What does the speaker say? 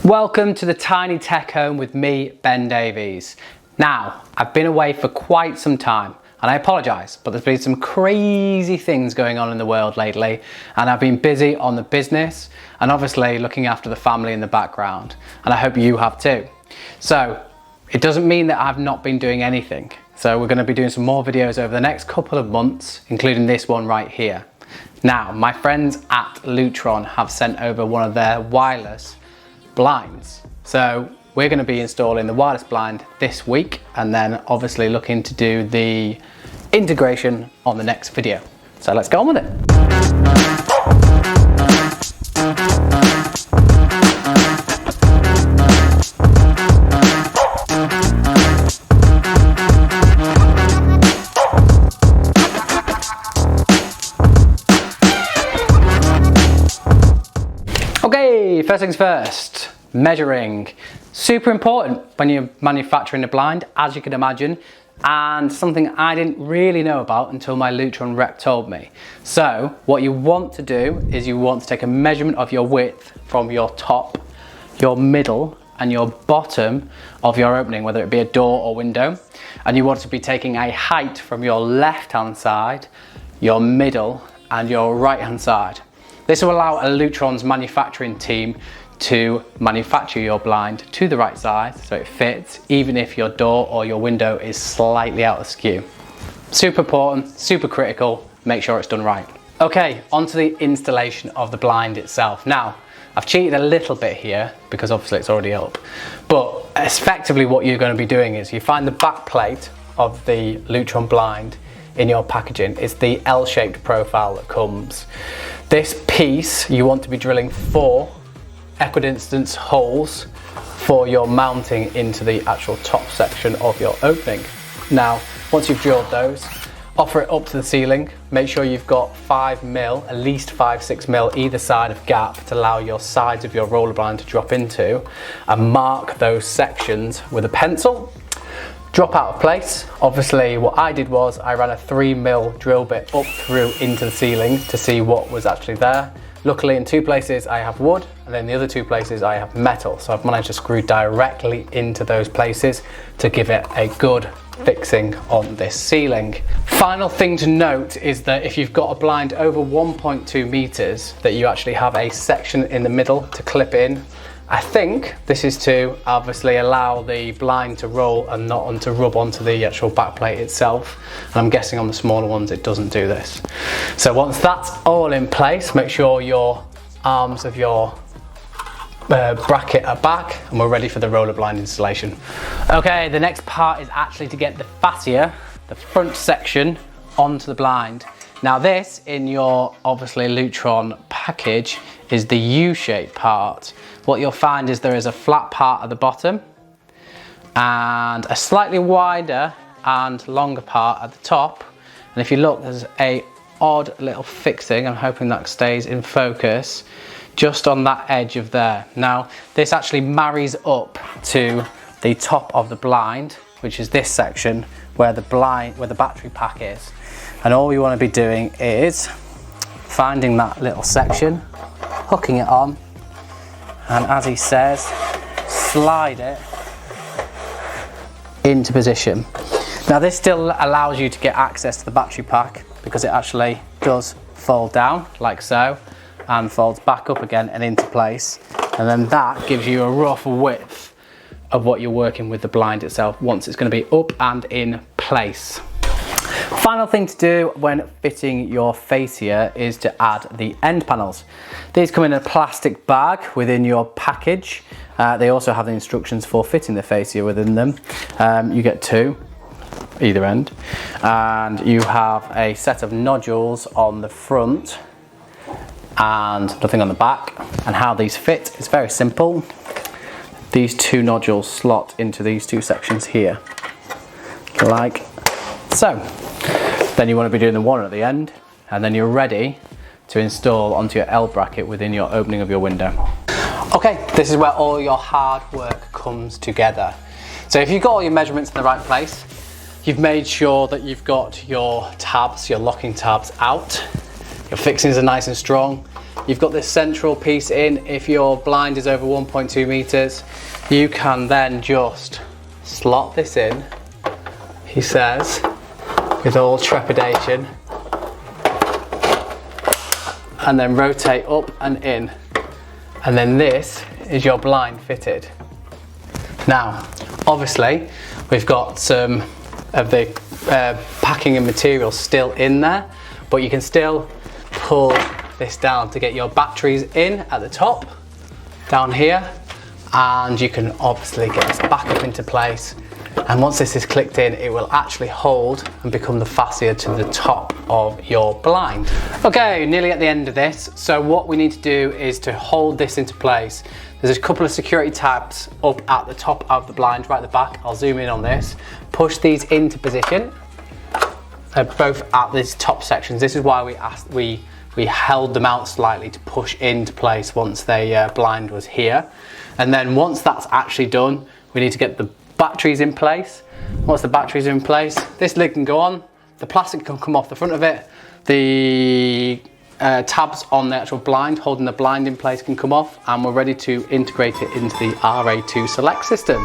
Welcome to the Tiny Tech Home with me, Ben Davies. Now, I've been away for quite some time and I apologise, but there's been some crazy things going on in the world lately and I've been busy on the business and obviously looking after the family in the background, and I hope you have too. So, it doesn't mean that I've not been doing anything. So we're going to be doing some more videos over the next couple of months, including this one right here. Now, my friends at Lutron have sent over one of their wireless blinds. So we're going to be installing the wireless blind this week and then obviously looking to do the integration on the next video. So let's get on with it. Okay, first things first, measuring. Super important when you're manufacturing a blind, as you can imagine, and something I didn't really know about until my Lutron rep told me. So what you want to do is you want to take a measurement of your width from your top, your middle and your bottom of your opening, whether it be a door or window, and you want to be taking a height from your left hand side, your middle and your right hand side. This will allow a Lutron's manufacturing team to manufacture your blind to the right size so it fits even if your door or your window is slightly out of skew. Super important, super critical, make sure it's done right. Okay, onto the installation of the blind itself. Now, I've cheated a little bit here because obviously it's already up, but effectively what you're going to be doing is you find the back plate of the Lutron blind in your packaging. It's the L-shaped profile that comes. This piece you want to be drilling 4 equidistance holes for your mounting into the actual top section of your opening. Now, once you've drilled those, offer it up to the ceiling. Make sure you've got 5 mil, at least 5-6 mil either side of gap to allow your sides of your roller blind to drop into, and mark those sections with a pencil. Drop out of place. Obviously what I did was I ran a 3 mil drill bit up through into the ceiling to see what was actually there. Luckily in 2 places I have wood and then the other 2 places I have metal, so I've managed to screw directly into those places to give it a good fixing on this ceiling. Final thing to note is that if you've got a blind over 1.2 meters, that you actually have a section in the middle to clip in. I think this is to obviously allow the blind to roll and not to rub onto the actual back plate itself. And I'm guessing on the smaller ones it doesn't do this. So once that's all in place, make sure your arms of your bracket are back and we're ready for the roller blind installation. Okay, the next part is actually to get the fascia, the front section, onto the blind. Now this, in your obviously Lutron package, is the U-shaped part. What you'll find is there is a flat part at the bottom and a slightly wider and longer part at the top. And if you look, there's a odd little fixing, I'm hoping that stays in focus, just on that edge of there. Now, this actually marries up to the top of the blind, which is this section where the battery pack is. And all you want to be doing is finding that little section, hooking it on, and as he says, slide it into position. Now this still allows you to get access to the battery pack because it actually does fold down like so and folds back up again and into place, and then that gives you a rough width of what you're working with the blind itself once it's going to be up and in place. Final thing to do when fitting your fascia is to add the end panels. These come in a plastic bag within your package. They also have the instructions for fitting the fascia within them. You get 2 either end, and you have a set of nodules on the front and nothing on the back. And how these fit is very simple. These 2 nodules slot into these 2 sections here, like so. Then you want to be doing the one at the end, and then you're ready to install onto your L bracket within your opening of your window. Okay, this is where all your hard work comes together. So if you've got all your measurements in the right place, you've made sure that you've got your tabs, your locking tabs out, your fixings are nice and strong, you've got this central piece in. If your blind is over 1.2 meters, you can then just slot this in, he says, with all trepidation, and then rotate up and in. And then this is your blind fitted. Now, obviously, we've got some of the packing and material still in there, but you can still pull this down to get your batteries in at the top, down here, and you can obviously get this back up into place. And once this is clicked in, it will actually hold and become the fascia to the top of your blind. Okay, nearly at the end of this. So what we need to do is to hold this into place. There's a couple of security tabs up at the top of the blind, right at the back. I'll zoom in on this. Push these into position. They're both at these top sections. This is why we held them out slightly to push into place once the blind was here. And then once that's actually done, we need to get the batteries in place. Once the batteries are in place, this lid can go on, the plastic can come off the front of it, the tabs on the actual blind holding the blind in place can come off, and we're ready to integrate it into the RA2 Select system.